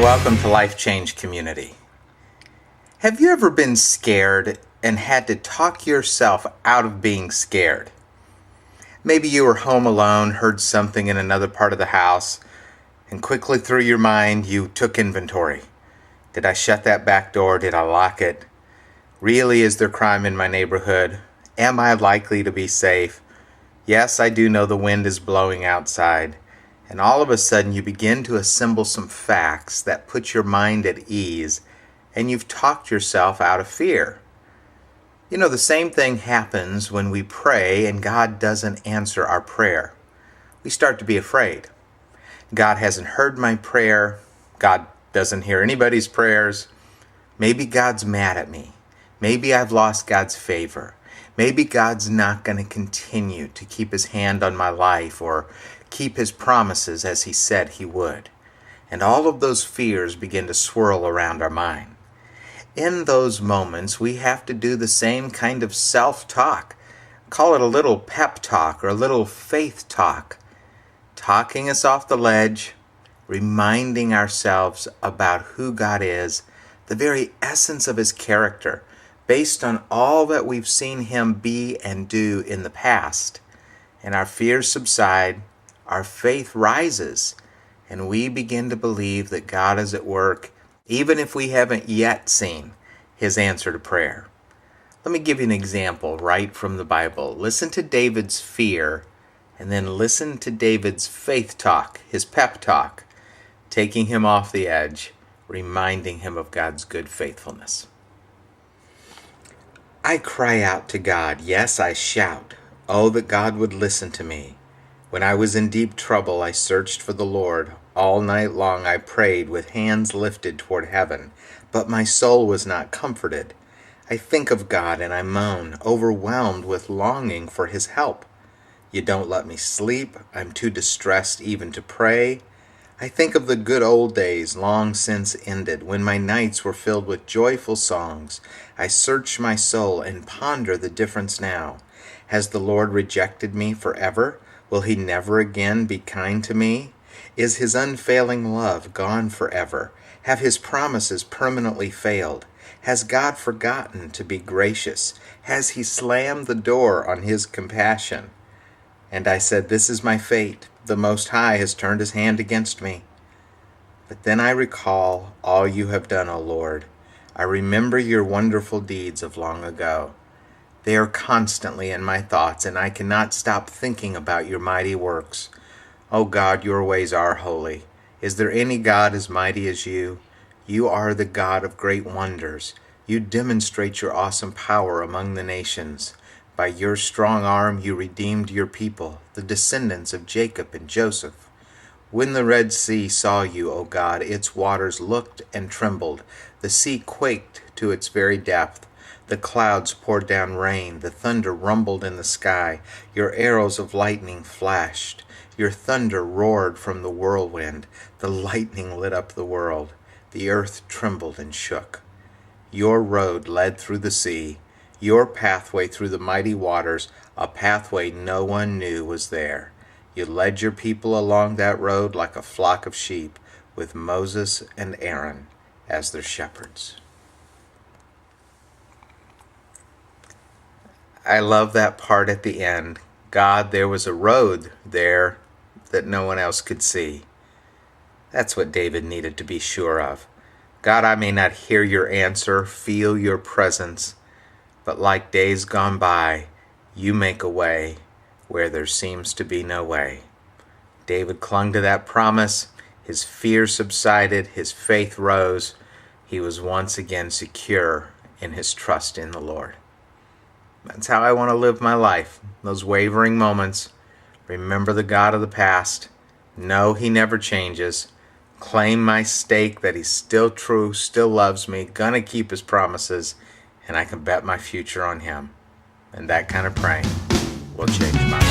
and welcome to Life Change Community. Have you ever been scared and had to talk yourself out of being scared? Maybe you were home alone, heard something in another part of the house, and quickly through your mind you took inventory. Did I shut that back door? Did I lock it? Really, is there crime in my neighborhood? Am I likely to be safe? Yes, I do know the wind is blowing outside. And all of a sudden you begin to assemble some facts that put your mind at ease, and you've talked yourself out of fear. You know, the same thing happens when we pray and God doesn't answer our prayer. We start to be afraid. God hasn't heard my prayer. God doesn't hear anybody's prayers. Maybe God's mad at me. Maybe I've lost God's favor. Maybe God's not going to continue to keep his hand on my life or keep his promises as he said he would. And all of those fears begin to swirl around our mind. In those moments, we have to do the same kind of self-talk. Call it a little pep talk or a little faith talk. Talking us off the ledge, reminding ourselves about who God is, the very essence of his character, based on all that we've seen him be and do in the past. And our fears subside, our faith rises, and we begin to believe that God is at work, even if we haven't yet seen his answer to prayer. Let me give you an example right from the Bible. Listen to David's fear, and then listen to David's faith talk, his pep talk, taking him off the edge, reminding him of God's good faithfulness. I cry out to God, yes, I shout. Oh, that God would listen to me. When I was in deep trouble, I searched for the Lord. All night long I prayed with hands lifted toward heaven, but my soul was not comforted. I think of God and I moan, overwhelmed with longing for his help. You don't let me sleep. I'm too distressed even to pray. I think of the good old days long since ended, when my nights were filled with joyful songs. I search my soul and ponder the difference now. Has the Lord rejected me forever? Will he never again be kind to me? Is his unfailing love gone forever? Have his promises permanently failed? Has God forgotten to be gracious? Has he slammed the door on his compassion? And I said, this is my fate. The Most High has turned his hand against me. But then I recall all you have done, O Lord. I remember your wonderful deeds of long ago. They are constantly in my thoughts, and I cannot stop thinking about your mighty works. O God, your ways are holy. Is there any God as mighty as you? You are the God of great wonders. You demonstrate your awesome power among the nations. By your strong arm you redeemed your people, the descendants of Jacob and Joseph. When the Red Sea saw you, O God, its waters looked and trembled. The sea quaked to its very depth. The clouds poured down rain. The thunder rumbled in the sky. Your arrows of lightning flashed. Your thunder roared from the whirlwind. The lightning lit up the world. The earth trembled and shook. Your road led through the sea. Your pathway through the mighty waters, a pathway no one knew was there. You led your people along that road like a flock of sheep, with Moses and Aaron as their shepherds. I love that part at the end. God, there was a road there that no one else could see. That's what David needed to be sure of. God, I may not hear your answer, feel your presence, but like days gone by, you make a way where there seems to be no way. David clung to that promise. His fear subsided. His faith rose. He was once again secure in his trust in the Lord. That's how I want to live my life. Those wavering moments. Remember the God of the past. Know he never changes. Claim my stake that he's still true, still loves me, gonna keep his promises, and I can bet my future on him. And that kind of praying will change my life.